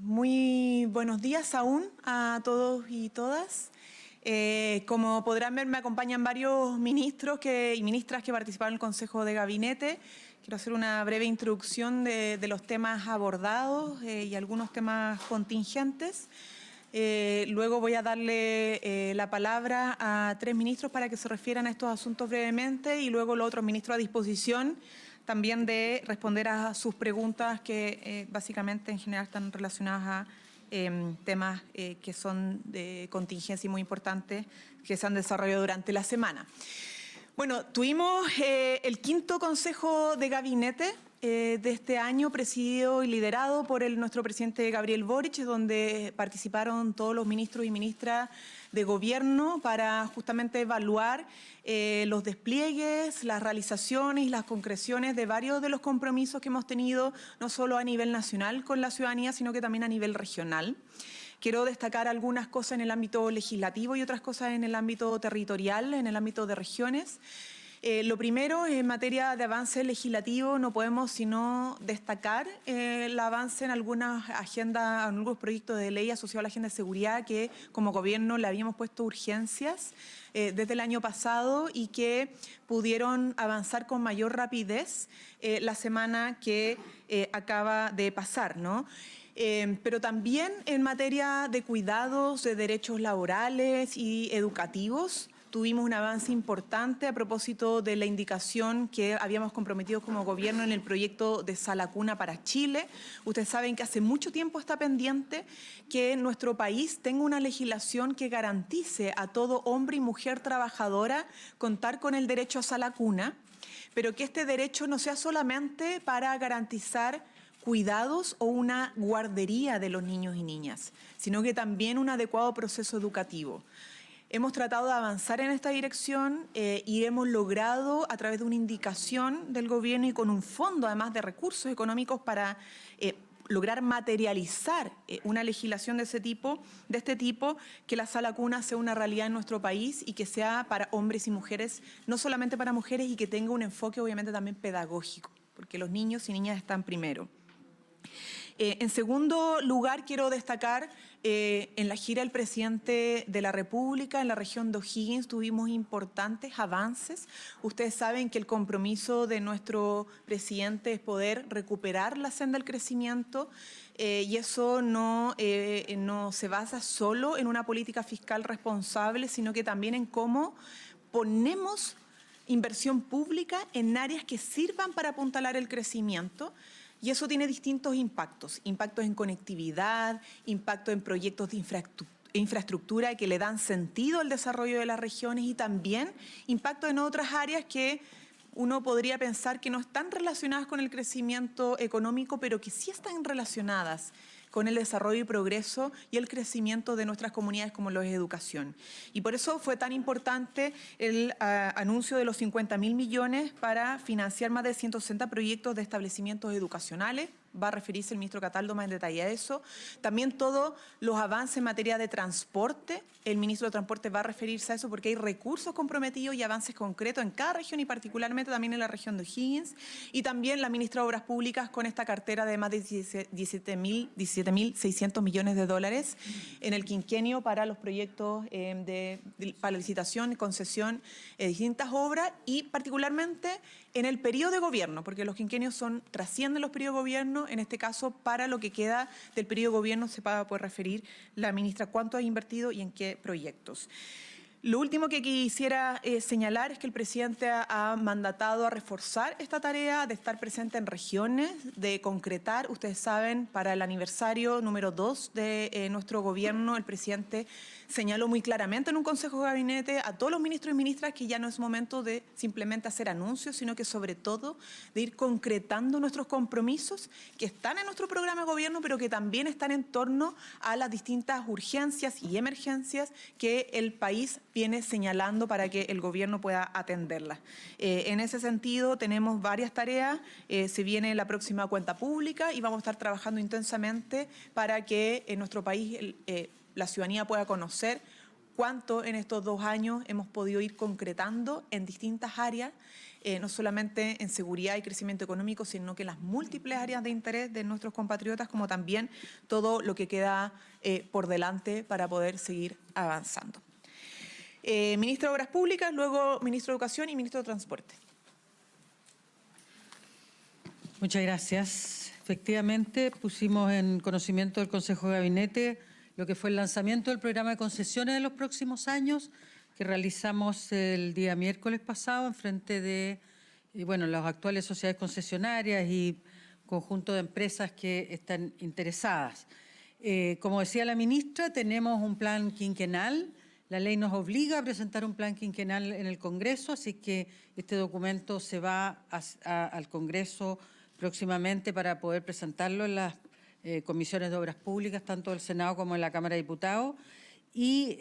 Muy buenos días aún a todos y todas. Como podrán ver, me acompañan varios ministros y ministras que participaron en el Consejo de Gabinete. Quiero hacer una breve introducción de los temas abordados y algunos temas contingentes. Luego voy a darle la palabra a 3 ministros para que se refieran a estos asuntos brevemente y luego los otros ministros a disposición también de responder a sus preguntas que básicamente en general están relacionadas a temas que son de contingencia y muy importantes que se han desarrollado durante la semana. Bueno, tuvimos el 5º Consejo de Gabinete de este año, presidido y liderado por nuestro presidente Gabriel Boric, donde participaron todos los ministros y ministras de gobierno para justamente evaluar los despliegues, las realizaciones y las concreciones de varios de los compromisos que hemos tenido, no solo a nivel nacional con la ciudadanía, sino que también a nivel regional. Quiero destacar algunas cosas en el ámbito legislativo y otras cosas en el ámbito territorial, en el ámbito de regiones. Lo primero, en materia de avance legislativo, no podemos sino destacar el avance en algunas agendas, en algunos proyectos de ley asociados a la agenda de seguridad que como gobierno le habíamos puesto urgencias desde el año pasado y que pudieron avanzar con mayor rapidez la semana que acaba de pasar, ¿no? Pero también en materia de cuidados, de derechos laborales y educativos, tuvimos un avance importante a propósito de la indicación que habíamos comprometido como gobierno en el proyecto de Sala Cuna para Chile. Ustedes saben que hace mucho tiempo está pendiente que nuestro país tenga una legislación que garantice a todo hombre y mujer trabajadora contar con el derecho a Sala Cuna, pero que este derecho no sea solamente para garantizar cuidados o una guardería de los niños y niñas, sino que también un adecuado proceso educativo. Hemos tratado de avanzar en esta dirección y hemos logrado, a través de una indicación del gobierno y con un fondo, además de recursos económicos, para lograr materializar una legislación de este tipo, que la Sala Cuna sea una realidad en nuestro país y que sea para hombres y mujeres, no solamente para mujeres, y que tenga un enfoque obviamente también pedagógico, porque los niños y niñas están primero. En segundo lugar, quiero destacar en la gira del presidente de la República en la región de O'Higgins tuvimos importantes avances. Ustedes saben que el compromiso de nuestro presidente es poder recuperar la senda del crecimiento y eso no se basa solo en una política fiscal responsable, sino que también en cómo ponemos inversión pública en áreas que sirvan para apuntalar el crecimiento. Y eso tiene distintos impactos en conectividad, impactos en proyectos de infraestructura que le dan sentido al desarrollo de las regiones y también impactos en otras áreas que uno podría pensar que no están relacionadas con el crecimiento económico, pero que sí están relacionadas con el desarrollo y progreso y el crecimiento de nuestras comunidades como lo es educación. Y por eso fue tan importante el anuncio de los 50.000 millones para financiar más de 160 proyectos de establecimientos educacionales. Va a referirse el ministro Cataldo más en detalle a eso. También todos los avances en materia de transporte. El ministro de Transporte va a referirse a eso porque hay recursos comprometidos y avances concretos en cada región y particularmente también en la región de O'Higgins. Y también la ministra de Obras Públicas con esta cartera de más de 17.600 millones de dólares en el quinquenio para los proyectos para licitación y concesión de distintas obras y particularmente en el periodo de gobierno, porque los quinquenios trascienden los periodos de gobierno. En este caso, para lo que queda del periodo de gobierno se va a poder referir la ministra cuánto ha invertido y en qué proyectos. Lo último que quisiera señalar es que el presidente ha mandatado a reforzar esta tarea de estar presente en regiones, de concretar. Ustedes saben, para el aniversario número 2 de nuestro gobierno, el presidente señaló muy claramente en un Consejo de Gabinete a todos los ministros y ministras que ya no es momento de simplemente hacer anuncios, sino que sobre todo de ir concretando nuestros compromisos que están en nuestro programa de gobierno, pero que también están en torno a las distintas urgencias y emergencias que el país viene señalando para que el gobierno pueda atenderlas. En ese sentido, tenemos varias tareas. Se viene la próxima cuenta pública y vamos a estar trabajando intensamente para que en nuestro país la ciudadanía pueda conocer cuánto en estos 2 años hemos podido ir concretando en distintas áreas, no solamente en seguridad y crecimiento económico, sino que en las múltiples áreas de interés de nuestros compatriotas, como también todo lo que queda por delante para poder seguir avanzando. Ministro de Obras Públicas, luego Ministro de Educación y Ministro de Transporte. Muchas gracias. Efectivamente, pusimos en conocimiento del Consejo de Gabinete lo que fue el lanzamiento del programa de concesiones de los próximos años, que realizamos el día miércoles pasado en frente de las actuales sociedades concesionarias y conjunto de empresas que están interesadas. Como decía la ministra, tenemos un plan quinquenal. La ley nos obliga a presentar un plan quinquenal en el Congreso, así que este documento se va al Congreso próximamente para poder presentarlo en las comisiones de obras públicas, tanto del Senado como en la Cámara de Diputados, y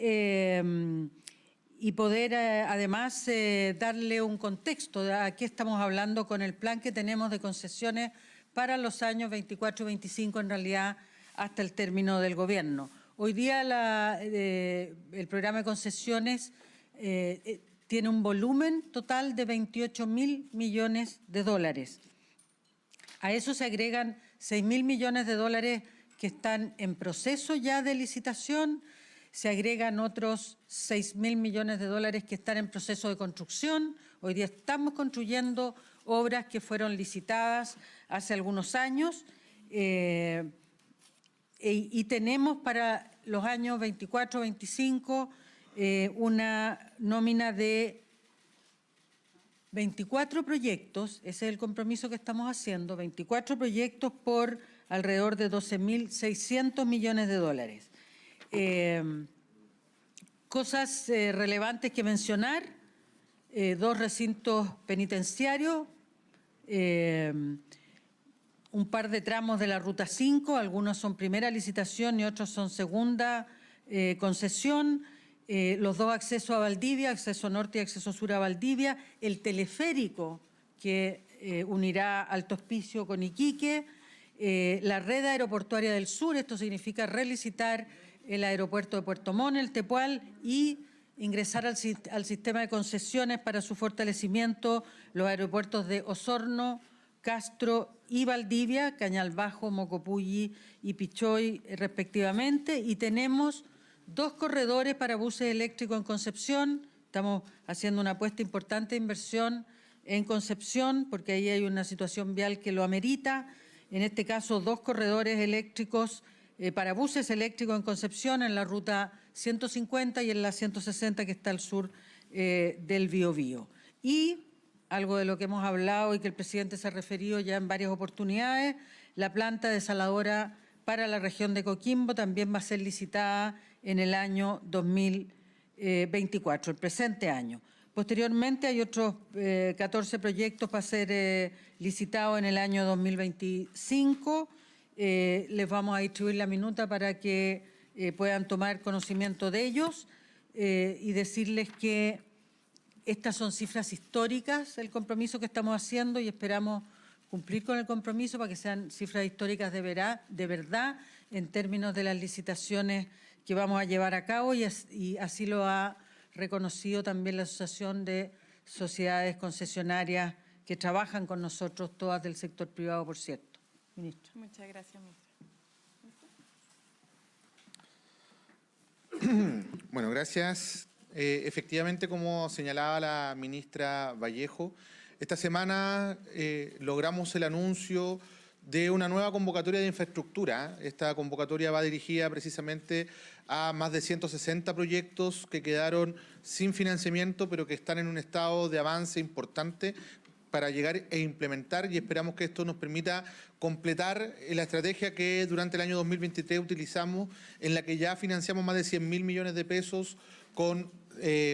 poder además darle un contexto de a qué estamos hablando con el plan que tenemos de concesiones para los años 24 y 25, en realidad hasta el término del gobierno. Hoy día el programa de concesiones tiene un volumen total de 28.000 millones de dólares. A eso se agregan 6.000 millones de dólares que están en proceso ya de licitación, se agregan otros 6.000 millones de dólares que están en proceso de construcción. Hoy día estamos construyendo obras que fueron licitadas hace algunos años y tenemos para los años 24, 25 una nómina de 24 proyectos, ese es el compromiso que estamos haciendo, 24 proyectos por alrededor de 12.600 millones de dólares. Cosas relevantes que mencionar, 2 recintos penitenciarios, un par de tramos de la Ruta 5, algunos son primera licitación y otros son segunda concesión, los 2 accesos a Valdivia, acceso norte y acceso sur a Valdivia, el teleférico que unirá Alto Hospicio con Iquique, la red aeroportuaria del sur, esto significa relicitar el aeropuerto de Puerto Montt, el Tepual, y ingresar al sistema de concesiones para su fortalecimiento los aeropuertos de Osorno, Castro y Valdivia, Cañal Bajo, Mocopulli y Pichoy respectivamente, y tenemos 2 corredores para buses eléctricos en Concepción. Estamos haciendo una apuesta importante de inversión en Concepción porque ahí hay una situación vial que lo amerita. En este caso, 2 corredores eléctricos para buses eléctricos en Concepción, en la ruta 150 y en la 160 que está al sur del Biobío. Y algo de lo que hemos hablado y que el presidente se ha referido ya en varias oportunidades, la planta desaladora para la región de Coquimbo también va a ser licitada en el año 2024, el presente año. Posteriormente hay otros 14 proyectos para ser licitados en el año 2025. Les vamos a distribuir la minuta para que puedan tomar conocimiento de ellos y decirles que estas son cifras históricas, el compromiso que estamos haciendo, y esperamos cumplir con el compromiso para que sean cifras históricas de verdad en términos de las licitaciones que vamos a llevar a cabo, y así lo ha reconocido también la Asociación de Sociedades Concesionarias que trabajan con nosotros, todas del sector privado, por cierto. Ministra. Muchas gracias, ministra. Bueno, gracias. Efectivamente, como señalaba la ministra Vallejo, esta semana logramos el anuncio de una nueva convocatoria de infraestructura. Esta convocatoria va dirigida precisamente a más de 160 proyectos que quedaron sin financiamiento, pero que están en un estado de avance importante para llegar e implementar, y esperamos que esto nos permita completar la estrategia que durante el año 2023 utilizamos, en la que ya financiamos más de 100.000 millones de pesos con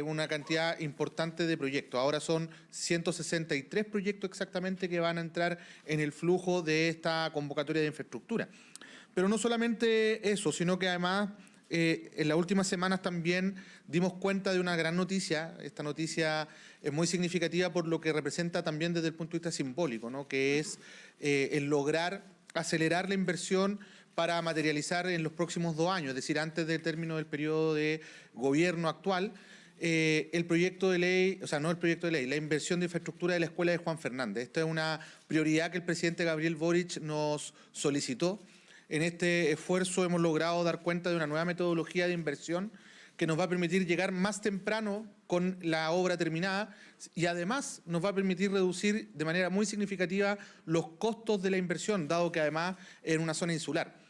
una cantidad importante de proyectos. Ahora son 163 proyectos exactamente que van a entrar en el flujo de esta convocatoria de infraestructura. Pero no solamente eso, sino que además en las últimas semanas también dimos cuenta de una gran noticia. Esta noticia es muy significativa por lo que representa también desde el punto de vista simbólico, ¿no? Que es el lograr acelerar la inversión para materializar en los próximos 2 años, es decir, antes del término del periodo de gobierno actual, el proyecto de ley, o sea, no el proyecto de ley, la inversión de infraestructura de la escuela de Juan Fernández. Esta es una prioridad que el presidente Gabriel Boric nos solicitó. En este esfuerzo hemos logrado dar cuenta de una nueva metodología de inversión que nos va a permitir llegar más temprano con la obra terminada y además nos va a permitir reducir de manera muy significativa los costos de la inversión, dado que además es en una zona insular.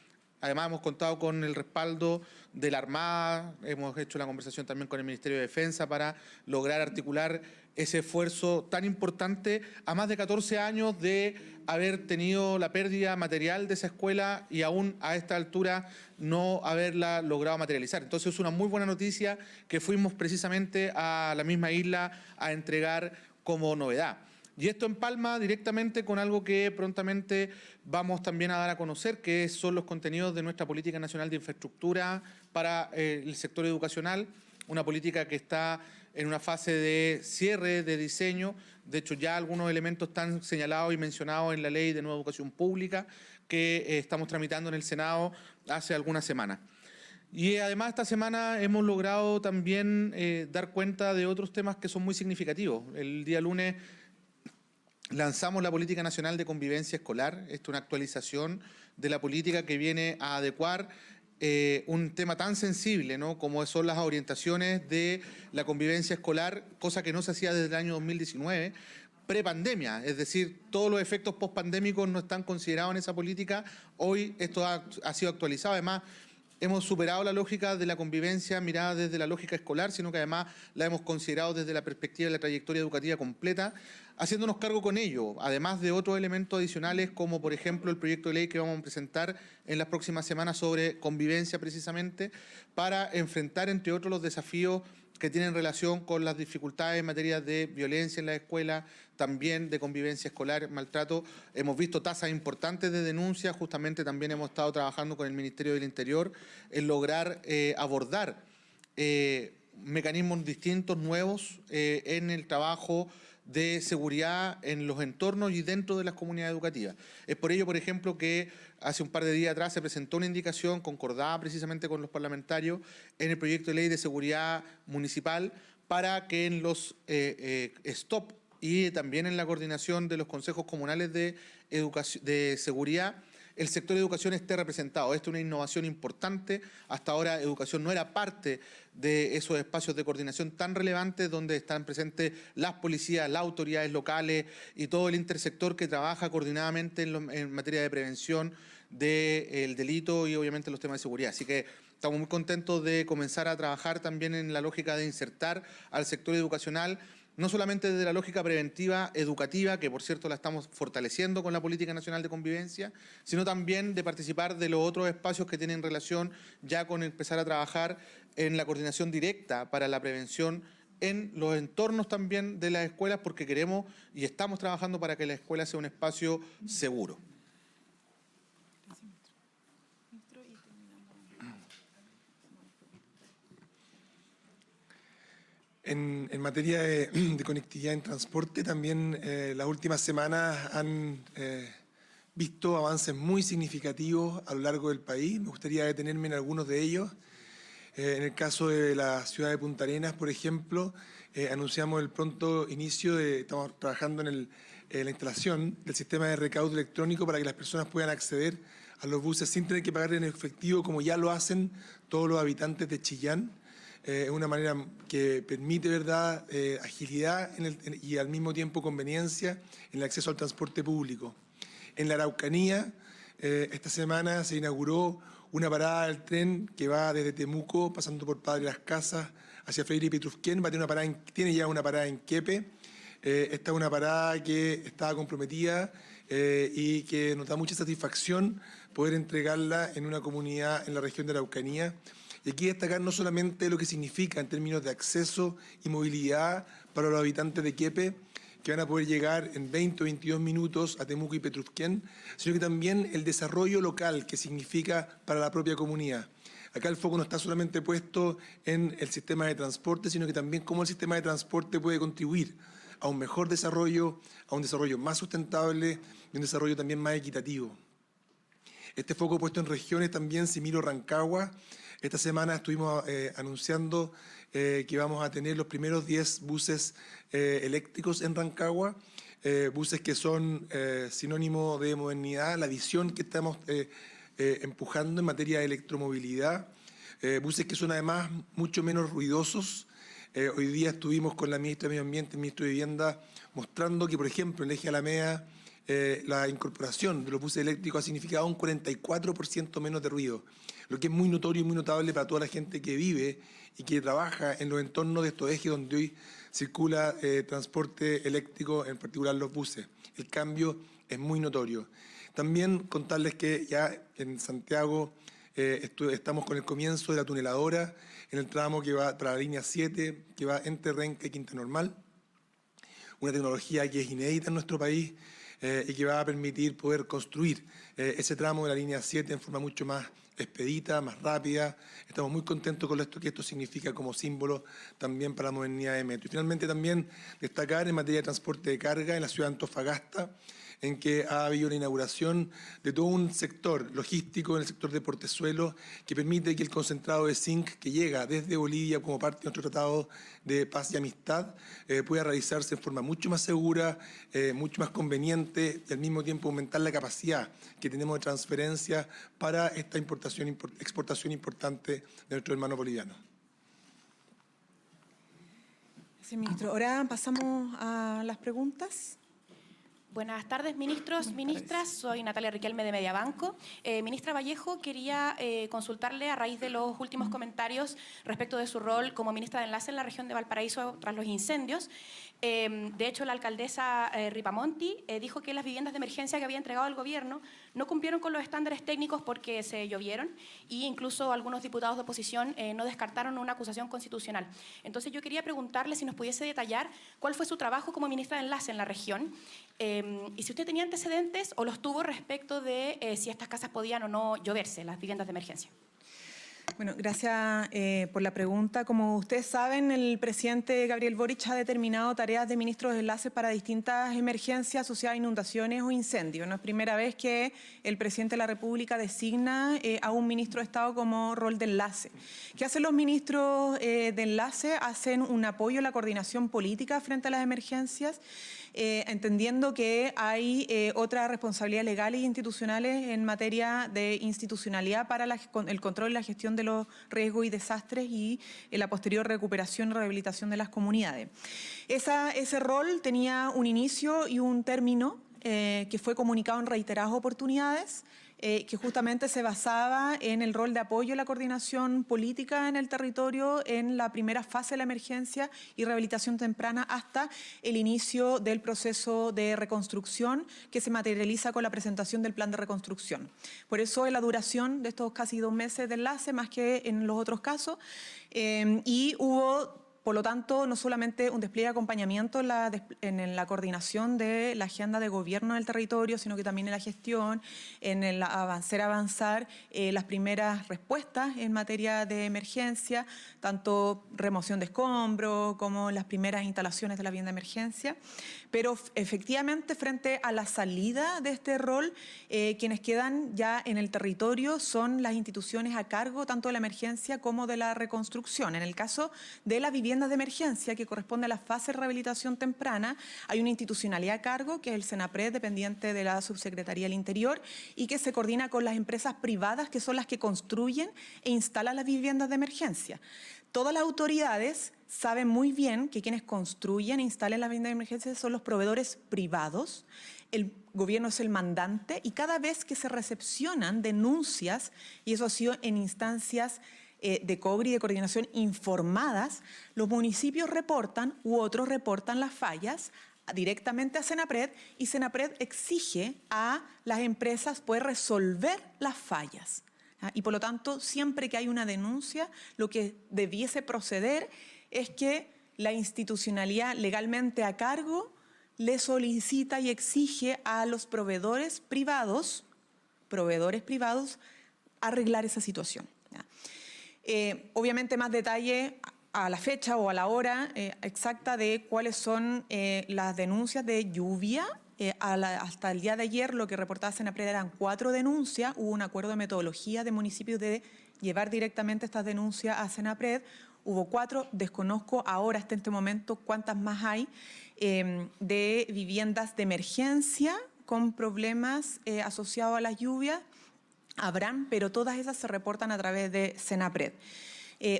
Además hemos contado con el respaldo de la Armada, hemos hecho la conversación también con el Ministerio de Defensa para lograr articular ese esfuerzo tan importante a más de 14 años de haber tenido la pérdida material de esa escuela y aún a esta altura no haberla logrado materializar. Entonces es una muy buena noticia que fuimos precisamente a la misma isla a entregar como novedad. Y esto empalma directamente con algo que prontamente vamos también a dar a conocer, que son los contenidos de nuestra Política Nacional de Infraestructura para el sector educacional, una política que está en una fase de cierre de diseño. De hecho, ya algunos elementos están señalados y mencionados en la Ley de Nueva Educación Pública que estamos tramitando en el Senado hace algunas semanas. Y además esta semana hemos logrado también dar cuenta de otros temas que son muy significativos. El día lunes lanzamos la Política Nacional de Convivencia Escolar. Esta es una actualización de la política que viene a adecuar un tema tan sensible, ¿no?, como son las orientaciones de la convivencia escolar, cosa que no se hacía desde el año 2019, prepandemia, es decir, todos los efectos postpandémicos no están considerados en esa política. Hoy esto ha sido actualizado. Además, hemos superado la lógica de la convivencia mirada desde la lógica escolar, sino que además la hemos considerado desde la perspectiva de la trayectoria educativa completa, haciéndonos cargo con ello, además de otros elementos adicionales, como por ejemplo el proyecto de ley que vamos a presentar en las próximas semanas sobre convivencia precisamente, para enfrentar, entre otros, los desafíos que tienen relación con las dificultades en materia de violencia en la escuela, también de convivencia escolar, maltrato. Hemos visto tasas importantes de denuncia, justamente también hemos estado trabajando con el Ministerio del Interior en lograr abordar mecanismos distintos, nuevos, en el trabajo de seguridad en los entornos y dentro de las comunidades educativas. Es por ello, por ejemplo, que hace un par de días atrás se presentó una indicación concordada precisamente con los parlamentarios en el proyecto de ley de seguridad municipal para que en los STOP y también en la coordinación de los consejos comunales de seguridad el sector de educación esté representado. Esto es una innovación importante. Hasta ahora educación no era parte de esos espacios de coordinación tan relevantes donde están presentes las policías, las autoridades locales y todo el intersector que trabaja coordinadamente en materia de prevención del delito y obviamente los temas de seguridad. Así que estamos muy contentos de comenzar a trabajar también en la lógica de insertar al sector educacional, no solamente desde la lógica preventiva educativa, que por cierto la estamos fortaleciendo con la Política Nacional de Convivencia, sino también de participar de los otros espacios que tienen relación ya con empezar a trabajar en la coordinación directa para la prevención en los entornos también de las escuelas, porque queremos y estamos trabajando para que la escuela sea un espacio seguro. En materia de conectividad en transporte, también las últimas semanas han visto avances muy significativos a lo largo del país. Me gustaría detenerme en algunos de ellos. En el caso de la ciudad de Punta Arenas, por ejemplo, anunciamos el pronto inicio estamos trabajando en la instalación del sistema de recaudo electrónico para que las personas puedan acceder a los buses sin tener que pagar en efectivo, como ya lo hacen todos los habitantes de Chillán. Es una manera que permite, ¿verdad?, agilidad y al mismo tiempo conveniencia en el acceso al transporte público. En la Araucanía, esta semana se inauguró una parada del tren que va desde Temuco, pasando por Padre Las Casas, hacia Freire y Petrufquén. Tiene ya una parada en Quepe. Esta es una parada que estaba comprometida y que nos da mucha satisfacción poder entregarla en una comunidad en la región de Araucanía. Y aquí destacar no solamente lo que significa en términos de acceso y movilidad para los habitantes de Quepe, que van a poder llegar en 20 o 22 minutos a Temuco y Petrufquén, sino que también el desarrollo local que significa para la propia comunidad. Acá el foco no está solamente puesto en el sistema de transporte, sino que también cómo el sistema de transporte puede contribuir a un mejor desarrollo, a un desarrollo más sustentable y un desarrollo también más equitativo. Este foco puesto en regiones también, si miro Rancagua, esta semana estuvimos anunciando que vamos a tener los primeros 10 buses eléctricos en Rancagua, buses que son sinónimo de modernidad, la visión que estamos empujando en materia de electromovilidad, buses que son además mucho menos ruidosos. Hoy día estuvimos con la ministra de Medio Ambiente, el ministro de Vivienda, mostrando que, por ejemplo, en el eje Alameda, la incorporación de los buses eléctricos ha significado un 44% menos de ruido, lo que es muy notorio y muy notable para toda la gente que vive y que trabaja en los entornos de estos ejes donde hoy circula transporte eléctrico, en particular los buses. El cambio es muy notorio. También contarles que ya en Santiago estamos con el comienzo de la tuneladora en el tramo que va para la línea 7, que va entre Renca y Quinta Normal, una tecnología que es inédita en nuestro país y que va a permitir poder construir ese tramo de la línea 7 en forma mucho más expedita, más rápida. Estamos muy contentos con esto que esto significa como símbolo también para la modernidad de metro. Y finalmente también destacar en materia de transporte de carga en la ciudad de Antofagasta, en que ha habido una inauguración de todo un sector logístico en el sector de Portezuelo que permite que el concentrado de zinc que llega desde Bolivia como parte de nuestro tratado de paz y amistad pueda realizarse en forma mucho más segura, mucho más conveniente y al mismo tiempo aumentar la capacidad que tenemos de transferencia para esta exportación importante de nuestros hermanos bolivianos. Gracias, ministro. Ahora pasamos a las preguntas. Buenas tardes, ministros, ministras. Soy Natalia Riquelme de Mediabanco. Ministra Vallejo, quería consultarle a raíz de los últimos comentarios respecto de su rol como ministra de Enlace en la región de Valparaíso tras los incendios. De hecho, la alcaldesa Ripamonti dijo que las viviendas de emergencia que había entregado el gobierno no cumplieron con los estándares técnicos porque se llovieron e incluso algunos diputados de oposición no descartaron una acusación constitucional. Entonces, yo quería preguntarle si nos pudiese detallar cuál fue su trabajo como ministra de Enlace en la región y si usted tenía antecedentes o los tuvo respecto de si estas casas podían o no lloverse, las viviendas de emergencia. Bueno, gracias por la pregunta. Como ustedes saben, el presidente Gabriel Boric ha determinado tareas de ministros de enlace para distintas emergencias asociadas a inundaciones o incendios. No es primera vez que el presidente de la República designa a un ministro de Estado como rol de enlace. ¿Qué hacen los ministros de enlace? Hacen un apoyo a la coordinación política frente a las emergencias, entendiendo que hay otras responsabilidades legales e institucionales en materia de institucionalidad para el control y la gestión de los riesgos y desastres y la posterior recuperación y rehabilitación de las comunidades. Ese rol tenía un inicio y un término que fue comunicado en reiteradas oportunidades, que justamente se basaba en el rol de apoyo a la coordinación política en el territorio en la primera fase de la emergencia y rehabilitación temprana hasta el inicio del proceso de reconstrucción que se materializa con la presentación del plan de reconstrucción. Por eso es la duración de estos casi 2 meses de enlace más que en los otros casos y hubo... Por lo tanto, no solamente un despliegue de acompañamiento en la coordinación de la agenda de gobierno del territorio, sino que también en la gestión, en el avanzar las primeras respuestas en materia de emergencia, tanto remoción de escombros como las primeras instalaciones de la vivienda de emergencia. Pero efectivamente, frente a la salida de este rol, quienes quedan ya en el territorio son las instituciones a cargo tanto de la emergencia como de la reconstrucción. En el caso de la vivienda de emergencia, que corresponde a la fase de rehabilitación temprana, hay una institucionalidad a cargo, que es el Senapred, dependiente de la Subsecretaría del Interior, y que se coordina con las empresas privadas, que son las que construyen e instalan las viviendas de emergencia. Todas las autoridades saben muy bien que quienes construyen e instalan las viviendas de emergencia son los proveedores privados. El gobierno es el mandante y cada vez que se recepcionan denuncias, y eso ha sido en instancias de cobre y de coordinación informadas, los municipios reportan u otros reportan las fallas directamente a Senapred y Senapred exige a las empresas poder resolver las fallas. Y por lo tanto, siempre que hay una denuncia, lo que debiese proceder es que la institucionalidad legalmente a cargo le solicita y exige a los proveedores privados arreglar esa situación. Obviamente más detalle a la fecha o a la hora exacta de cuáles son las denuncias de lluvia hasta el día de ayer lo que reportaba Senapred eran 4 denuncias. Hubo un acuerdo de metodología de municipios de llevar directamente estas denuncias a Senapred. Hubo 4, desconozco ahora hasta este momento cuántas más hay, de viviendas de emergencia con problemas asociados a las lluvias. Habrán, pero todas esas se reportan a través de Senapred.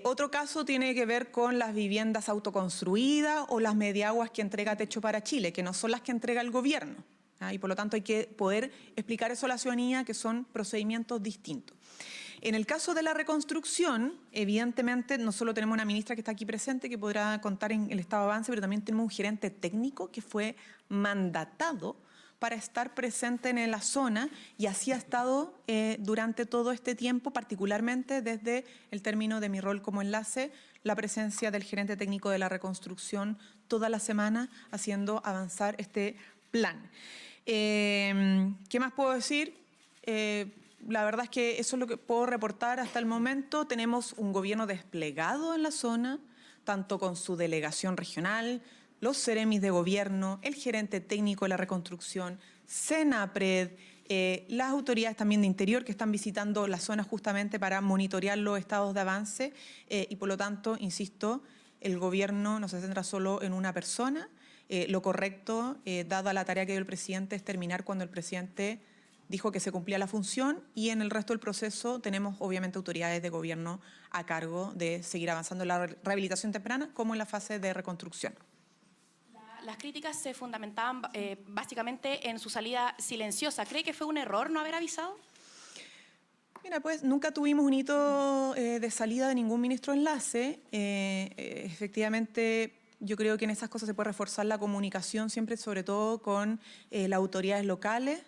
Otro caso tiene que ver con las viviendas autoconstruidas o las mediaguas que entrega Techo para Chile, que no son las que entrega el gobierno. Y por lo tanto hay que poder explicar eso a la ciudadanía, que son procedimientos distintos. En el caso de la reconstrucción, evidentemente no solo tenemos una ministra que está aquí presente, que podrá contar en el estado de avance, pero también tenemos un gerente técnico que fue mandatado para estar presente en la zona, y así ha estado durante todo este tiempo, particularmente desde el término de mi rol como enlace, la presencia del gerente técnico de la reconstrucción toda la semana haciendo avanzar este plan. ¿Qué más puedo decir? La verdad es que eso es lo que puedo reportar hasta el momento. Tenemos un gobierno desplegado en la zona, tanto con su delegación regional, los seremis de gobierno, el gerente técnico de la reconstrucción, Senapred, las autoridades también de interior que están visitando la zona justamente para monitorear los estados de avance y por lo tanto, insisto, el gobierno no se centra solo en una persona. Lo correcto, dada la tarea que dio el presidente, es terminar cuando el presidente dijo que se cumplía la función, y en el resto del proceso tenemos obviamente autoridades de gobierno a cargo de seguir avanzando en la rehabilitación temprana como en la fase de reconstrucción. Las críticas se fundamentaban básicamente en su salida silenciosa. ¿Cree que fue un error no haber avisado? Mira, pues nunca tuvimos un hito de salida de ningún ministro enlace. Efectivamente, yo creo que en esas cosas se puede reforzar la comunicación siempre, sobre todo con las autoridades locales.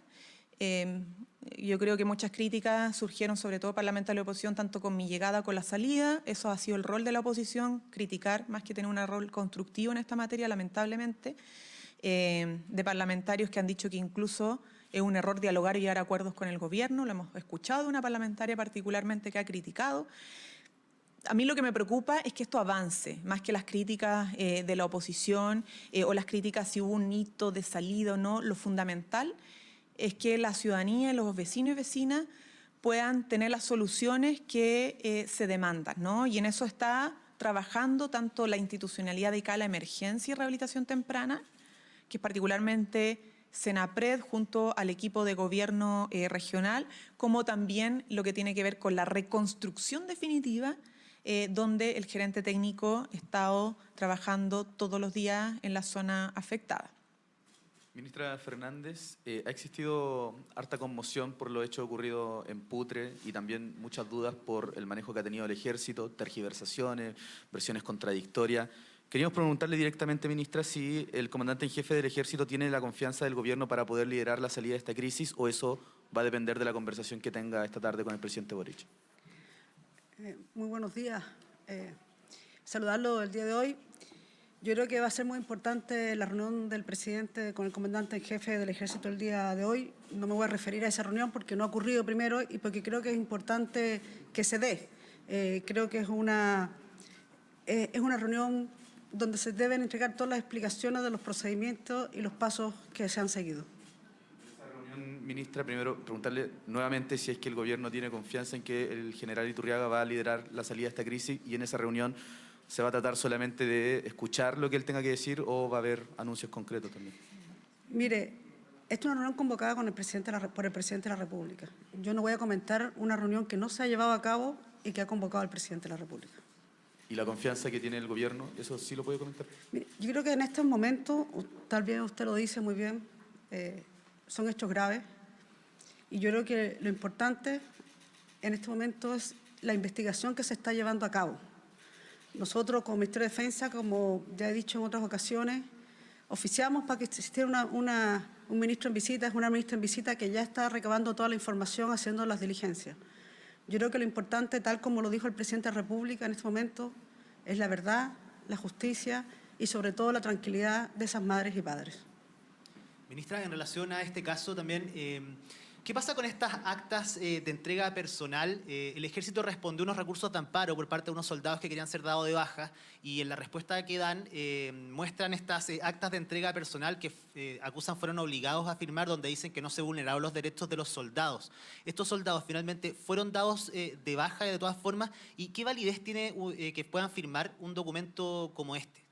Yo creo que muchas críticas surgieron sobre todo parlamentarios de la oposición, tanto con mi llegada como con la salida. Eso ha sido el rol de la oposición, criticar más que tener un rol constructivo en esta materia, lamentablemente. De parlamentarios que han dicho que incluso es un error dialogar y llegar a acuerdos con el gobierno. Lo hemos escuchado de una parlamentaria particularmente que ha criticado. A mí lo que me preocupa es que esto avance, más que las críticas de la oposición o las críticas si hubo un hito de salida o no. Lo fundamental es que la ciudadanía y los vecinos y vecinas puedan tener las soluciones que se demandan, ¿no? Y en eso está trabajando tanto la institucionalidad dedicada a la emergencia y rehabilitación temprana, que es particularmente Senapred junto al equipo de gobierno regional, como también lo que tiene que ver con la reconstrucción definitiva, donde el gerente técnico ha estado trabajando todos los días en la zona afectada. Ministra Fernández, ha existido harta conmoción por lo hecho ocurrido en Putre y también muchas dudas por el manejo que ha tenido el ejército, tergiversaciones, versiones contradictorias. Queríamos preguntarle directamente, ministra, si el comandante en jefe del ejército tiene la confianza del gobierno para poder liderar la salida de esta crisis, o eso va a depender de la conversación que tenga esta tarde con el presidente Boric. Muy buenos días. Saludarlo el día de hoy. Yo creo que va a ser muy importante la reunión del presidente con el comandante en jefe del ejército el día de hoy. No me voy a referir a esa reunión porque no ha ocurrido primero y porque creo que es importante que se dé. Creo que es una reunión donde se deben entregar todas las explicaciones de los procedimientos y los pasos que se han seguido. En esta reunión, ministra, primero preguntarle nuevamente si es que el gobierno tiene confianza en que el general Iturriaga va a liderar la salida de esta crisis, y en esa reunión ¿se va a tratar solamente de escuchar lo que él tenga que decir o va a haber anuncios concretos también? Mire, esta es una reunión convocada por el presidente de la República. Yo no voy a comentar una reunión que no se ha llevado a cabo y que ha convocado el presidente de la República. ¿Y la confianza que tiene el gobierno, eso sí lo puede comentar? Mire, yo creo que en estos momentos, tal vez usted lo dice muy bien, son hechos graves, y yo creo que lo importante en este momento es la investigación que se está llevando a cabo. Nosotros, como Ministerio de Defensa, como ya he dicho en otras ocasiones, oficiamos para que existiera un ministro en visita, es una ministra en visita que ya está recabando toda la información, haciendo las diligencias. Yo creo que lo importante, tal como lo dijo el presidente de la República en este momento, es la verdad, la justicia y sobre todo la tranquilidad de esas madres y padres. Ministra, en relación a este caso también, ¿Qué pasa con estas actas de entrega personal? El ejército respondió unos recursos de amparo por parte de unos soldados que querían ser dados de baja y en la respuesta que dan muestran estas actas de entrega personal que acusan fueron obligados a firmar, donde dicen que no se vulneraron los derechos de los soldados. Estos soldados finalmente fueron dados de baja de todas formas, ¿y qué validez tiene que puedan firmar un documento como este?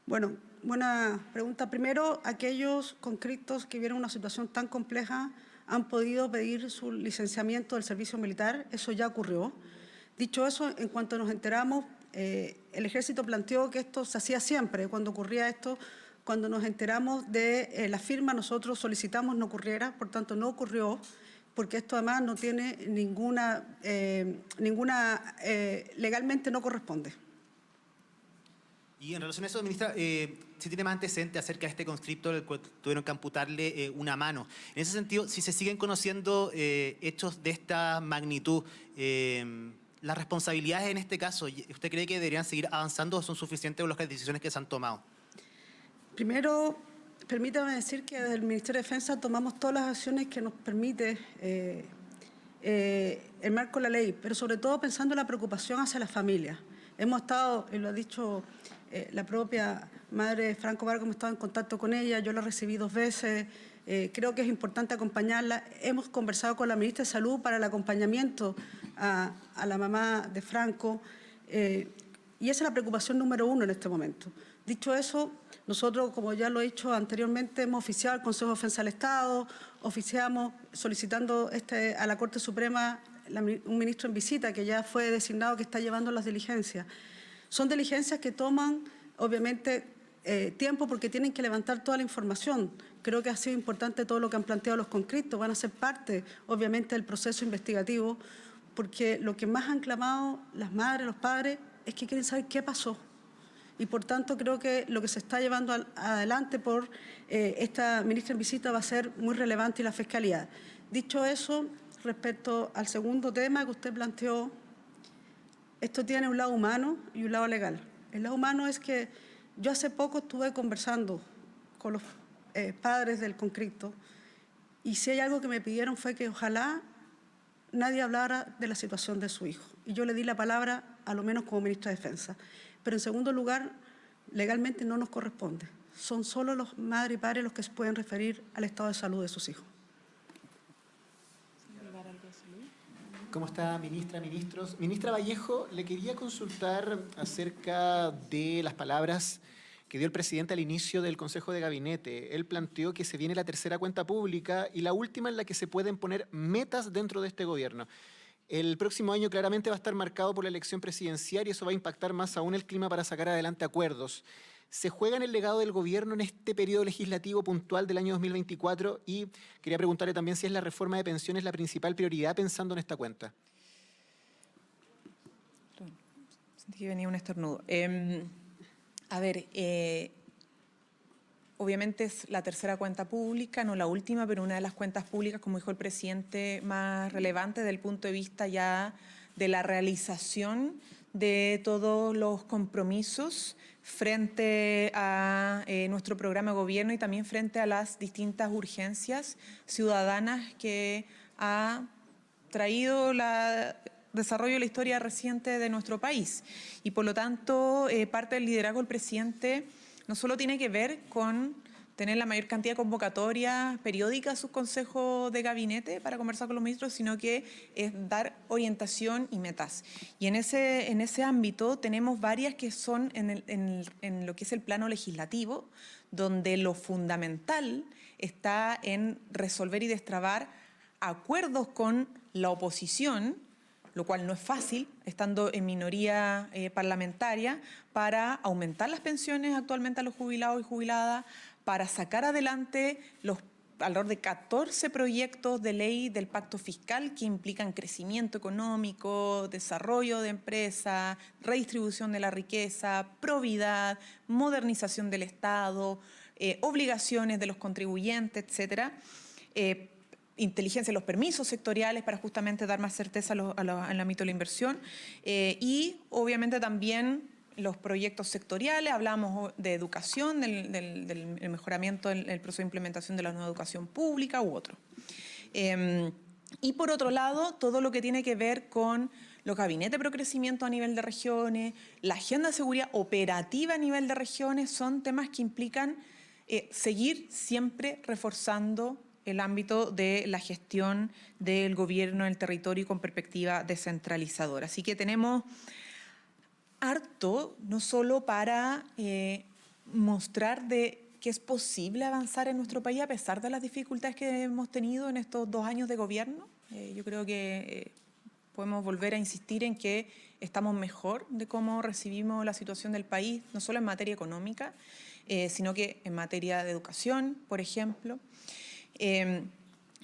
Bueno, buena pregunta. Primero, aquellos conscriptos que vieron una situación tan compleja han podido pedir su licenciamiento del servicio militar. Eso ya ocurrió. Dicho eso, en cuanto nos enteramos, el Ejército planteó que esto se hacía siempre. Cuando ocurría esto, cuando nos enteramos de la firma, nosotros solicitamos no ocurriera, por tanto no ocurrió, porque esto además no tiene legalmente no corresponde. Y en relación a eso, ministra, si tiene más antecedentes acerca de este conscripto al cual tuvieron que amputarle una mano. En ese sentido, si se siguen conociendo hechos de esta magnitud, las responsabilidades en este caso, ¿usted cree que deberían seguir avanzando o son suficientes las decisiones que se han tomado? Primero, permítame decir que desde el Ministerio de Defensa tomamos todas las acciones que nos permite el marco de la ley, pero sobre todo pensando en la preocupación hacia las familias. Hemos estado, y lo ha dicho la propia madre Franco Vargas, hemos estado en contacto con ella, yo la recibí 2 veces, creo que es importante acompañarla. Hemos conversado con la ministra de Salud para el acompañamiento a la mamá de Franco, y esa es la preocupación número 1 en este momento. Dicho eso, nosotros, como ya lo he dicho anteriormente, hemos oficiado al Consejo de Defensa del Estado, oficiamos solicitando a la Corte Suprema un ministro en visita que ya fue designado, que está llevando las diligencias. Son diligencias que toman, obviamente, tiempo porque tienen que levantar toda la información. Creo que ha sido importante todo lo que han planteado los conscriptos, van a ser parte, obviamente, del proceso investigativo, porque lo que más han clamado las madres, los padres, es que quieren saber qué pasó. Y, por tanto, creo que lo que se está llevando adelante por esta ministra en visita va a ser muy relevante y la Fiscalía. Dicho eso, respecto al segundo tema que usted planteó, esto tiene un lado humano y un lado legal. El lado humano es que yo hace poco estuve conversando con los padres del conscripto y si hay algo que me pidieron fue que ojalá nadie hablara de la situación de su hijo. Y yo le di la palabra, a lo menos como ministra de Defensa. Pero en segundo lugar, legalmente no nos corresponde. Son solo los madres y padres los que se pueden referir al estado de salud de sus hijos. ¿Cómo está, ministra, ministros? Ministra Vallejo, le quería consultar acerca de las palabras que dio el presidente al inicio del Consejo de Gabinete. Él planteó que se viene la tercera cuenta pública y la última en la que se pueden poner metas dentro de este gobierno. El próximo año claramente va a estar marcado por la elección presidencial y eso va a impactar más aún el clima para sacar adelante acuerdos. ¿Se juega en el legado del gobierno en este periodo legislativo puntual del año 2024? Y quería preguntarle también si es la reforma de pensiones la principal prioridad pensando en esta cuenta. Sentí que venía un estornudo. Obviamente es la tercera cuenta pública, no la última, pero una de las cuentas públicas, como dijo el presidente, más relevante desde el punto de vista ya de la realización de todos los compromisos frente a nuestro programa de gobierno y también frente a las distintas urgencias ciudadanas que ha traído el desarrollo de la historia reciente de nuestro país. Y por lo tanto, parte del liderazgo del presidente no solo tiene que ver con tener la mayor cantidad de convocatorias periódicas a sus consejos de gabinete para conversar con los ministros, sino que es dar orientación y metas. Y en ese ámbito tenemos varias que son en lo que es el plano legislativo, donde lo fundamental está en resolver y destrabar acuerdos con la oposición, lo cual no es fácil, estando en minoría parlamentaria, para aumentar las pensiones actualmente a los jubilados y jubiladas, para sacar adelante los alrededor de 14 proyectos de ley del pacto fiscal que implican crecimiento económico, desarrollo de empresas, redistribución de la riqueza, probidad, modernización del Estado, obligaciones de los contribuyentes, etcétera. Inteligencia de los permisos sectoriales para justamente dar más certeza al ámbito de la inversión y obviamente también los proyectos sectoriales, hablamos de educación, del mejoramiento del proceso de implementación de la nueva educación pública u otro. Y por otro lado, todo lo que tiene que ver con los gabinetes pro crecimiento a nivel de regiones, la agenda de seguridad operativa a nivel de regiones, son temas que implican seguir siempre reforzando el ámbito de la gestión del gobierno en el territorio y con perspectiva descentralizadora. Así que tenemos harto, no solo para mostrar que es posible avanzar en nuestro país a pesar de las dificultades que hemos tenido en estos 2 años de gobierno. Yo creo que podemos volver a insistir en que estamos mejor de cómo recibimos la situación del país, no solo en materia económica, sino que en materia de educación, por ejemplo.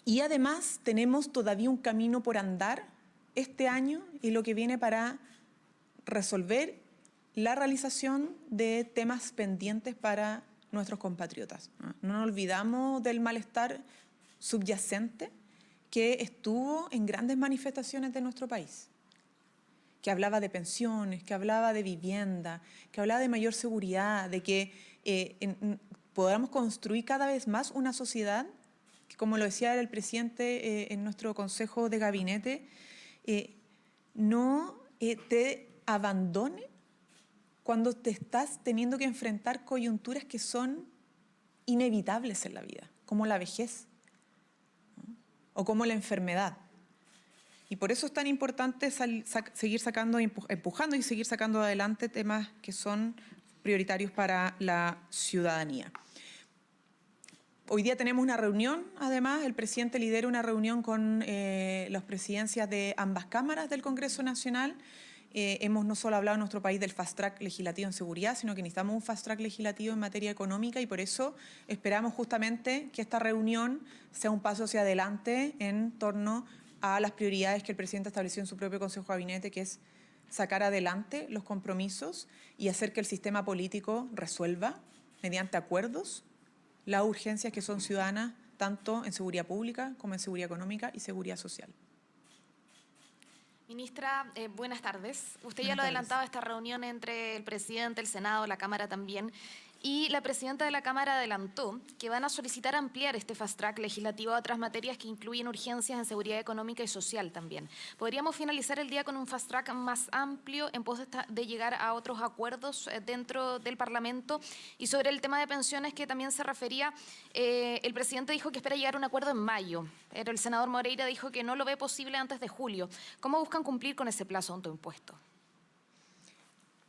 Y además tenemos todavía un camino por andar este año y lo que viene para resolver la realización de temas pendientes para nuestros compatriotas. No nos olvidamos del malestar subyacente que estuvo en grandes manifestaciones de nuestro país, que hablaba de pensiones, que hablaba de vivienda, que hablaba de mayor seguridad, de que podamos construir cada vez más una sociedad que, como lo decía el presidente en nuestro Consejo de Gabinete, no te abandone cuando te estás teniendo que enfrentar coyunturas que son inevitables en la vida, como la vejez, ¿no? O como la enfermedad. Y por eso es tan importante seguir sacando, empujando y seguir sacando adelante temas que son prioritarios para la ciudadanía. Hoy día tenemos una reunión, además, el presidente lidera una reunión con las presidencias de ambas cámaras del Congreso Nacional. Hemos no solo hablado en nuestro país del fast track legislativo en seguridad, sino que necesitamos un fast track legislativo en materia económica y por eso esperamos justamente que esta reunión sea un paso hacia adelante en torno a las prioridades que el presidente estableció en su propio Consejo de Gabinete, que es sacar adelante los compromisos y hacer que el sistema político resuelva mediante acuerdos las urgencias que son ciudadanas, tanto en seguridad pública como en seguridad económica y seguridad social. Ministra, buenas tardes. Usted ya lo ha adelantado, esta reunión entre el presidente, el Senado, la Cámara también, y la presidenta de la Cámara adelantó que van a solicitar ampliar este fast track legislativo a otras materias que incluyen urgencias en seguridad económica y social también. ¿Podríamos finalizar el día con un fast track más amplio en pos de llegar a otros acuerdos dentro del Parlamento? Y sobre el tema de pensiones que también se refería, el presidente dijo que espera llegar a un acuerdo en mayo, pero el senador Moreira dijo que no lo ve posible antes de julio. ¿Cómo buscan cumplir con ese plazo autoimpuesto?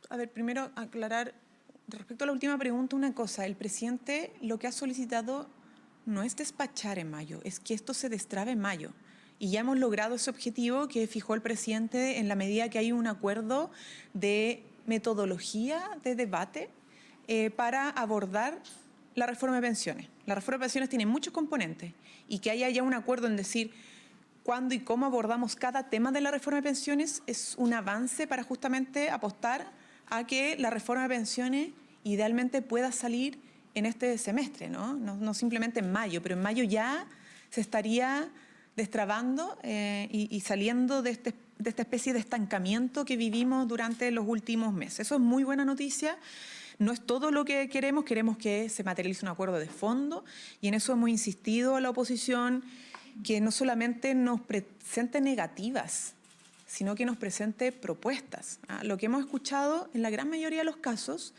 A ver, primero aclarar, respecto a la última pregunta, una cosa. El presidente lo que ha solicitado no es despachar en mayo, es que esto se destrabe en mayo. Y ya hemos logrado ese objetivo que fijó el presidente en la medida que hay un acuerdo de metodología de debate para abordar la reforma de pensiones. La reforma de pensiones tiene muchos componentes y que haya ya un acuerdo en decir cuándo y cómo abordamos cada tema de la reforma de pensiones es un avance para justamente apostar a que la reforma de pensiones idealmente pueda salir en este semestre, no simplemente en mayo, pero en mayo ya se estaría destrabando y saliendo de esta especie de estancamiento que vivimos durante los últimos meses. Eso es muy buena noticia. No es todo lo que queremos que se materialice un acuerdo de fondo y en eso hemos insistido a la oposición que no solamente nos presente negativas, sino que nos presente propuestas. Lo que hemos escuchado en la gran mayoría de los casos,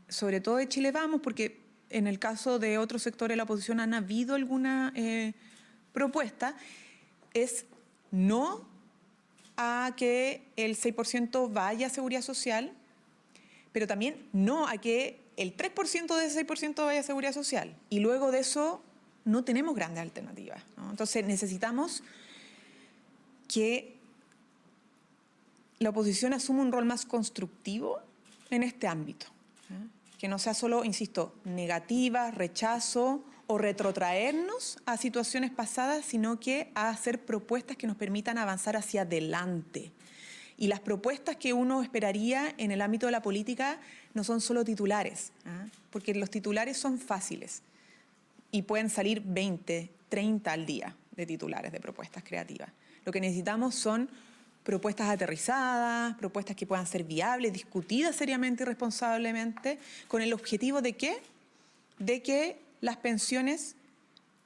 sobre todo de Chile Vamos, porque en el caso de otros sectores de la oposición han habido alguna propuesta, es no a que el 6% vaya a seguridad social, pero también no a que el 3% de ese 6% vaya a seguridad social. Y luego de eso no tenemos grandes alternativas, ¿no? Entonces necesitamos que la oposición asuma un rol más constructivo en este ámbito, que no sea solo, insisto, negativa, rechazo o retrotraernos a situaciones pasadas, sino que a hacer propuestas que nos permitan avanzar hacia adelante. Y las propuestas que uno esperaría en el ámbito de la política no son solo titulares, porque los titulares son fáciles y pueden salir 20, 30 al día de titulares de propuestas creativas. Lo que necesitamos son propuestas aterrizadas, propuestas que puedan ser viables, discutidas seriamente y responsablemente, con el objetivo de ¿qué? De que las pensiones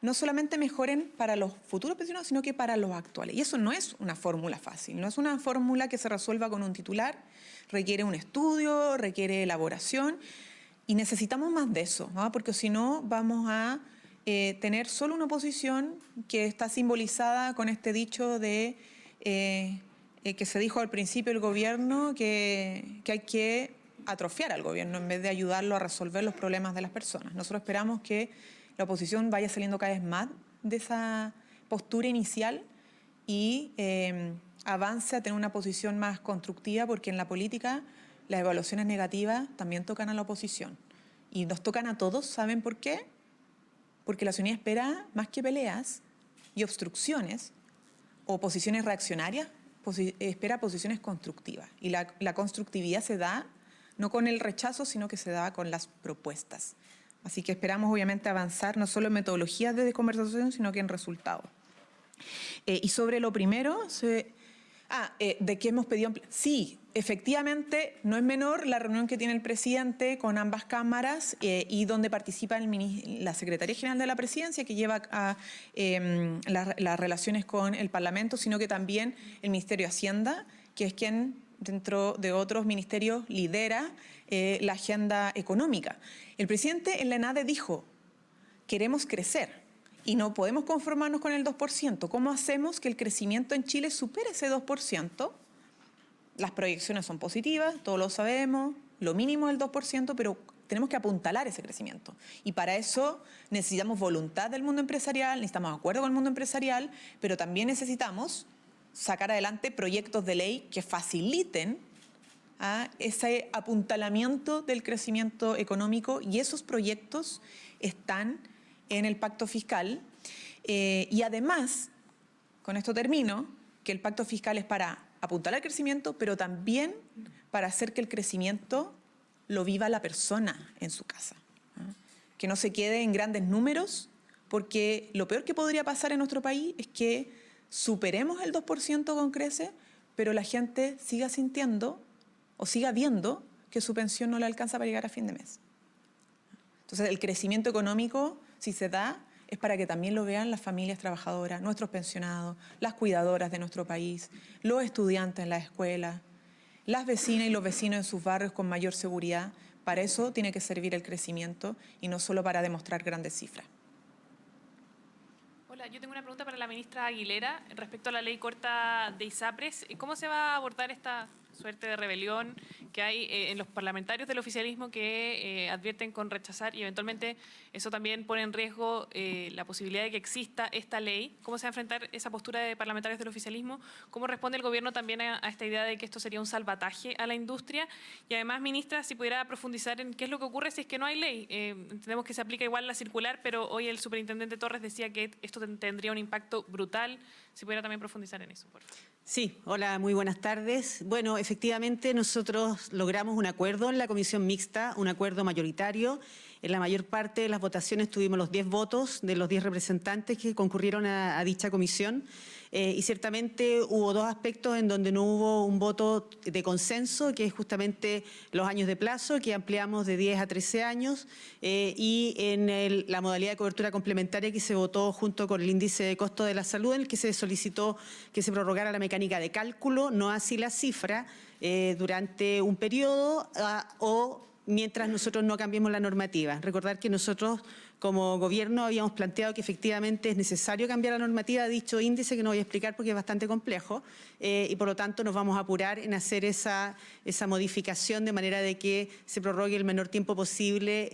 no solamente mejoren para los futuros pensionados, sino que para los actuales. Y eso no es una fórmula fácil, no es una fórmula que se resuelva con un titular, requiere un estudio, requiere elaboración, y necesitamos más de eso, ¿no? Porque si no vamos a tener solo una oposición que está simbolizada con este dicho de que se dijo al principio del gobierno que hay que atrofiar al gobierno en vez de ayudarlo a resolver los problemas de las personas. Nosotros esperamos que la oposición vaya saliendo cada vez más de esa postura inicial y avance a tener una posición más constructiva, porque en la política las evaluaciones negativas también tocan a la oposición. Y nos tocan a todos, ¿saben por qué? Porque la ciudadanía espera más que peleas y obstrucciones o posiciones reaccionarias, espera posiciones constructivas. Y la constructividad se da no con el rechazo, sino que se da con las propuestas. Así que esperamos obviamente avanzar no solo en metodologías de conversación, sino que en resultados. Y sobre lo primero, de qué hemos pedido... Sí, efectivamente, no es menor la reunión que tiene el presidente con ambas cámaras y donde participa la Secretaría General de la Presidencia, que lleva a las relaciones con el Parlamento, sino que también el Ministerio de Hacienda, que es quien, dentro de otros ministerios, lidera la agenda económica. El presidente en la ENADE dijo, queremos crecer y no podemos conformarnos con el 2%. ¿Cómo hacemos que el crecimiento en Chile supere ese 2%? Las proyecciones son positivas, todos lo sabemos, lo mínimo es el 2%, pero tenemos que apuntalar ese crecimiento. Y para eso necesitamos voluntad del mundo empresarial, necesitamos acuerdo con el mundo empresarial, pero también necesitamos sacar adelante proyectos de ley que faciliten ese apuntalamiento del crecimiento económico, y esos proyectos están en el pacto fiscal. Y además, con esto termino, que el pacto fiscal es para apuntalar el crecimiento, pero también para hacer que el crecimiento lo viva la persona en su casa. Que no se quede en grandes números, porque lo peor que podría pasar en nuestro país es que superemos el 2% con crece, pero la gente siga sintiendo o siga viendo que su pensión no le alcanza para llegar a fin de mes. Entonces, el crecimiento económico, si se da, es para que también lo vean las familias trabajadoras, nuestros pensionados, las cuidadoras de nuestro país, los estudiantes en las escuelas, las vecinas y los vecinos en sus barrios con mayor seguridad. Para eso tiene que servir el crecimiento y no solo para demostrar grandes cifras. Hola, yo tengo una pregunta para la ministra Aguilera respecto a la ley corta de ISAPRES. ¿Cómo se va a abordar esta suerte de rebelión que hay en los parlamentarios del oficialismo que advierten con rechazar, y eventualmente eso también pone en riesgo la posibilidad de que exista esta ley? ¿Cómo se va a enfrentar esa postura de parlamentarios del oficialismo? ¿Cómo responde el gobierno también a esta idea de que esto sería un salvataje a la industria? Y además, ministra, si pudiera profundizar en qué es lo que ocurre si es que no hay ley. Entendemos que se aplica igual la circular, pero hoy el superintendente Torres decía que esto tendría un impacto brutal. Si pudiera también profundizar en eso, por favor. Sí, hola, muy buenas tardes. Bueno, efectivamente nosotros logramos un acuerdo en la comisión mixta, un acuerdo mayoritario. En la mayor parte de las votaciones tuvimos los 10 votos de los 10 representantes que concurrieron a dicha comisión. Y ciertamente hubo dos aspectos en donde no hubo un voto de consenso, que es justamente los años de plazo, que ampliamos de 10 a 13 años, y en la modalidad de cobertura complementaria que se votó junto con el índice de costo de la salud, en el que se solicitó que se prorrogara la mecánica de cálculo, no así la cifra, durante un periodo o mientras nosotros no cambiemos la normativa. Recordar que nosotros como gobierno habíamos planteado que efectivamente es necesario cambiar la normativa de dicho índice, que no voy a explicar porque es bastante complejo, y por lo tanto nos vamos a apurar en hacer esa modificación de manera de que se prorrogue el menor tiempo posible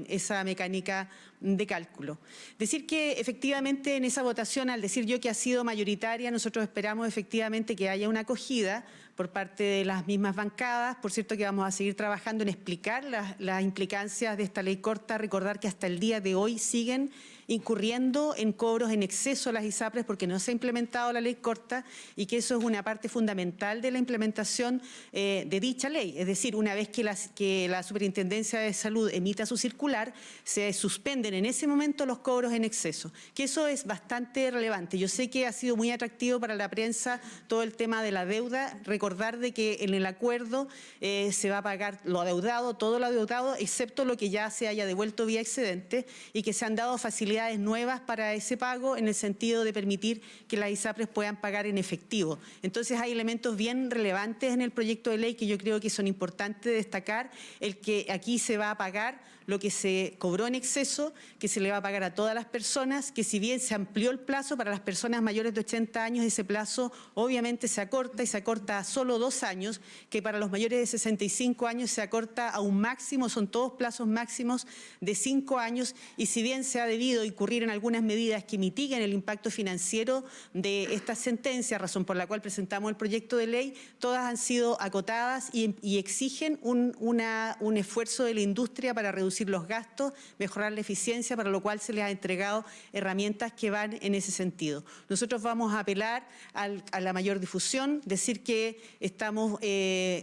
esa mecánica de cálculo. Decir que efectivamente en esa votación, al decir yo que ha sido mayoritaria, nosotros esperamos efectivamente que haya una acogida por parte de las mismas bancadas. Por cierto que vamos a seguir trabajando en explicar las implicancias de esta ley corta. Recordar que hasta el día de hoy siguen incurriendo en cobros en exceso a las ISAPRES porque no se ha implementado la ley corta, y que eso es una parte fundamental de la implementación de dicha ley. Es decir, una vez que la Superintendencia de Salud emita su circular, se suspenden en ese momento los cobros en exceso, que eso es bastante relevante. Yo sé que ha sido muy atractivo para la prensa todo el tema de la deuda. Recordar de que en el acuerdo se va a pagar lo adeudado, todo lo adeudado, excepto lo que ya se haya devuelto vía excedente, y que se han dado facilidades modalidades nuevas para ese pago en el sentido de permitir que las ISAPRES puedan pagar en efectivo. Entonces hay elementos bien relevantes en el proyecto de ley que yo creo que son importantes de destacar, el que aquí se va a pagar lo que se cobró en exceso, que se le va a pagar a todas las personas, que si bien se amplió el plazo para las personas mayores de 80 años, ese plazo obviamente se acorta y se acorta a solo 2 años, que para los mayores de 65 años se acorta a un máximo, son todos plazos máximos de 5 años, y si bien se ha debido incurrir en algunas medidas que mitiguen el impacto financiero de esta sentencia, razón por la cual presentamos el proyecto de ley, todas han sido acotadas y exigen un esfuerzo de la industria para reducir los gastos, mejorar la eficiencia, para lo cual se les ha entregado herramientas que van en ese sentido. Nosotros vamos a apelar a la mayor difusión, decir que estamos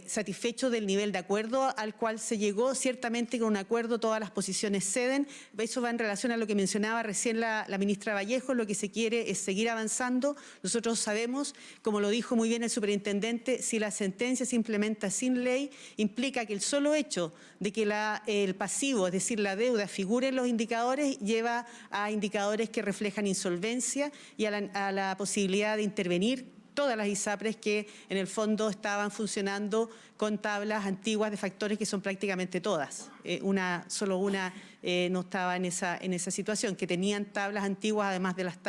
satisfechos del nivel de acuerdo al cual se llegó. Ciertamente con un acuerdo todas las posiciones ceden. Eso va en relación a lo que mencionaba recién la ministra Vallejo. Lo que se quiere es seguir avanzando. Nosotros sabemos, como lo dijo muy bien el superintendente, si la sentencia se implementa sin ley, implica que el solo hecho de que el pasivo, es decir, la deuda, figure en los indicadores, lleva a indicadores que reflejan insolvencia y a la posibilidad de intervenir todas las ISAPRES que en el fondo estaban funcionando con tablas antiguas de factores que son prácticamente todas. Solo una no estaba en esa situación, que tenían tablas antiguas además de las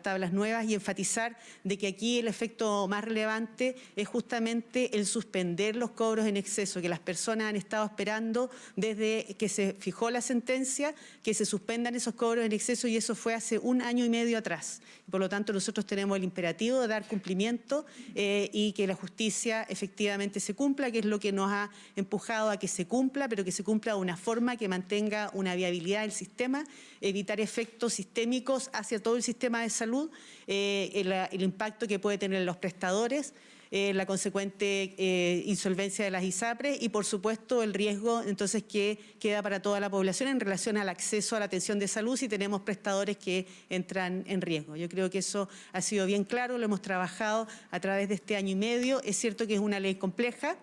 tablas nuevas, y enfatizar de que aquí el efecto más relevante es justamente el suspender los cobros en exceso, que las personas han estado esperando desde que se fijó la sentencia, que se suspendan esos cobros en exceso, y eso fue hace 1 año y medio atrás. Por lo tanto, nosotros tenemos el imperativo de dar cumplimiento y que la justicia efectivamente se cumpla, que es lo que nos ha empujado a que se cumpla, pero que se cumpla de una forma que mantenga una viabilidad del sistema, evitar efectos sistémicos hacia todo el sistema de salud, el impacto que puede tener en los prestadores, la consecuente insolvencia de las ISAPRES y, por supuesto, el riesgo entonces que queda para toda la población en relación al acceso a la atención de salud si tenemos prestadores que entran en riesgo. Yo creo que eso ha sido bien claro, lo hemos trabajado a través de este año y medio. Es cierto que es una ley compleja,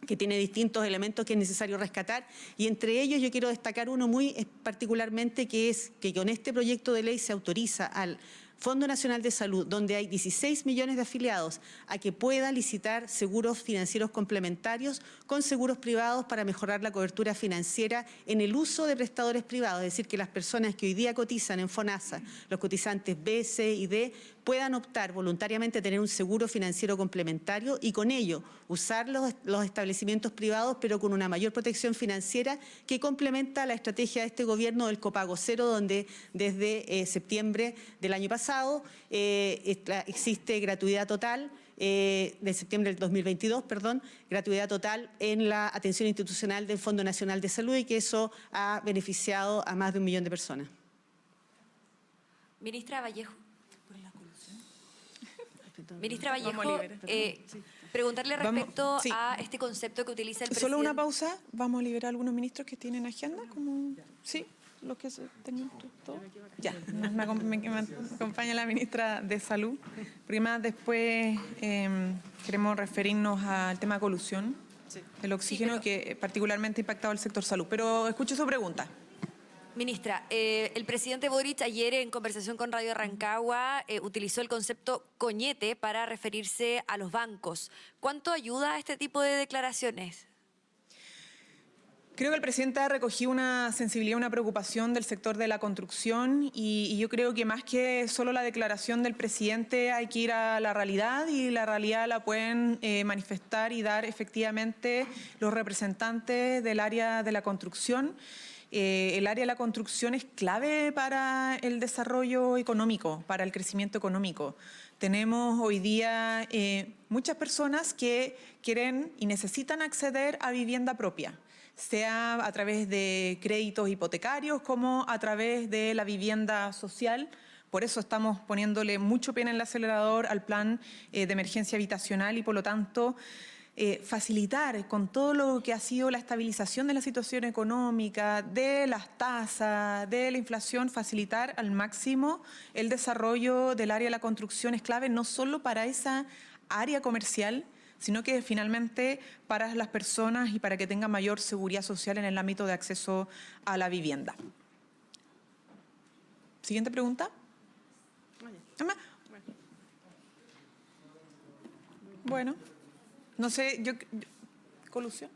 que tiene distintos elementos que es necesario rescatar, y entre ellos yo quiero destacar uno muy particularmente, que es que con este proyecto de ley se autoriza al Fondo Nacional de Salud, donde hay 16 millones de afiliados, a que pueda licitar seguros financieros complementarios con seguros privados para mejorar la cobertura financiera en el uso de prestadores privados, es decir, que las personas que hoy día cotizan en FONASA, los cotizantes B, C y D, puedan optar voluntariamente a tener un seguro financiero complementario y con ello usar los establecimientos privados, pero con una mayor protección financiera que complementa la estrategia de este gobierno del copago cero, donde desde septiembre del año pasado existe gratuidad total, de septiembre del 2022, gratuidad total en la atención institucional del Fondo Nacional de Salud, y que eso ha beneficiado a más de 1 millón de personas. Ministra Vallejo. Ministra Vallejo, preguntarle respecto a este concepto que utiliza el presidente. Solo una pausa, vamos a liberar a algunos ministros que tienen agenda, sí, los que tenían todo. Ya, me acompaña la ministra de Salud. Primero, después queremos referirnos al tema de colusión, el oxígeno, que particularmente ha impactado al sector salud. Pero escucho su pregunta. Ministra, el presidente Boric ayer en conversación con Radio Rancagua utilizó el concepto coñete para referirse a los bancos. ¿Cuánto ayuda a este tipo de declaraciones? Creo que el presidente ha recogido una sensibilidad, una preocupación del sector de la construcción y yo creo que más que solo la declaración del presidente hay que ir a la realidad, y la realidad la pueden manifestar y dar efectivamente los representantes del área de la construcción. El área de la construcción es clave para el desarrollo económico, para el crecimiento económico. Tenemos hoy día muchas personas que quieren y necesitan acceder a vivienda propia, sea a través de créditos hipotecarios como a través de la vivienda social. Por eso estamos poniéndole mucho pie en el acelerador al plan de emergencia habitacional y, por lo tanto, facilitar con todo lo que ha sido la estabilización de la situación económica, de las tasas, de la inflación, facilitar al máximo el desarrollo del área de la construcción es clave, no solo para esa área comercial, sino que finalmente para las personas y para que tengan mayor seguridad social en el ámbito de acceso a la vivienda. Siguiente pregunta. Bueno, no sé, ¿colusión?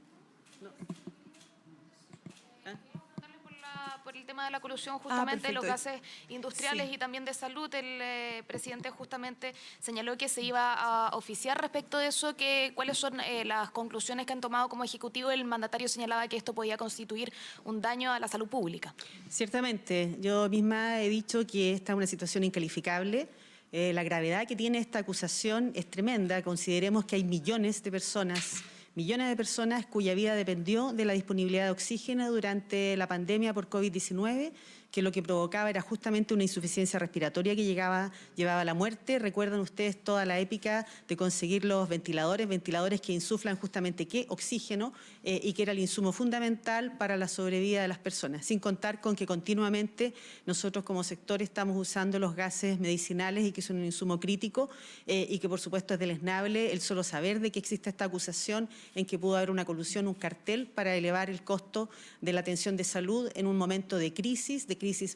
Por el tema de la colusión justamente de los perfecto. gases industriales Sí. y también de salud, el presidente justamente señaló que se iba a oficiar respecto de eso, cuáles son las conclusiones que han tomado como ejecutivo. El mandatario señalaba que esto podía constituir un daño a la salud pública. Ciertamente, yo misma he dicho que esta es una situación incalificable. La gravedad que tiene esta acusación es tremenda. Consideremos que hay millones de personas cuya vida dependió de la disponibilidad de oxígeno durante la pandemia por COVID-19, que lo que provocaba era justamente una insuficiencia respiratoria que llevaba a la muerte. Recuerdan ustedes toda la épica de conseguir los ventiladores que insuflan justamente ¿qué? Oxígeno, y que era el insumo fundamental para la sobrevida de las personas, sin contar con que continuamente nosotros como sector estamos usando los gases medicinales y que son un insumo crítico, y que por supuesto es deleznable el solo saber de que existe esta acusación en que pudo haber una colusión, un cartel para elevar el costo de la atención de salud en un momento de crisis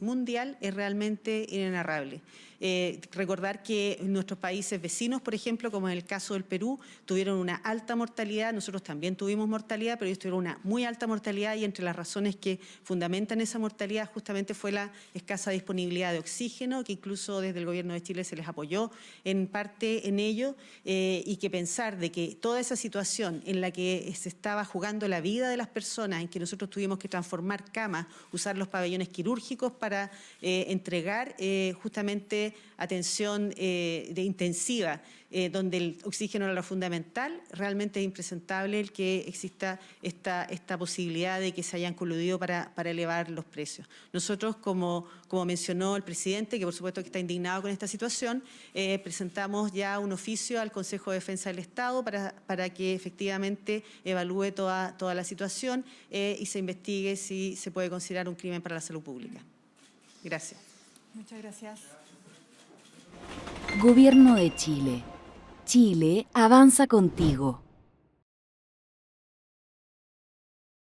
mundial, es realmente inenarrable. Recordar que nuestros países vecinos, por ejemplo, como en el caso del Perú, tuvieron una alta mortalidad, nosotros también tuvimos mortalidad, pero ellos tuvieron una muy alta mortalidad, y entre las razones que fundamentan esa mortalidad justamente fue la escasa disponibilidad de oxígeno, que incluso desde el gobierno de Chile se les apoyó en parte en ello, y que pensar de que toda esa situación en la que se estaba jugando la vida de las personas, en que nosotros tuvimos que transformar camas, usar los pabellones quirúrgicos para entregar justamente atención intensiva, donde el oxígeno era lo fundamental, realmente es impresentable el que exista esta posibilidad de que se hayan coludido para elevar los precios. Nosotros, como mencionó el presidente, que por supuesto que está indignado con esta situación, presentamos ya un oficio al Consejo de Defensa del Estado para que efectivamente evalúe toda la situación, y se investigue si se puede considerar un crimen para la salud pública. Gracias. Muchas gracias. Gobierno de Chile. Chile avanza contigo.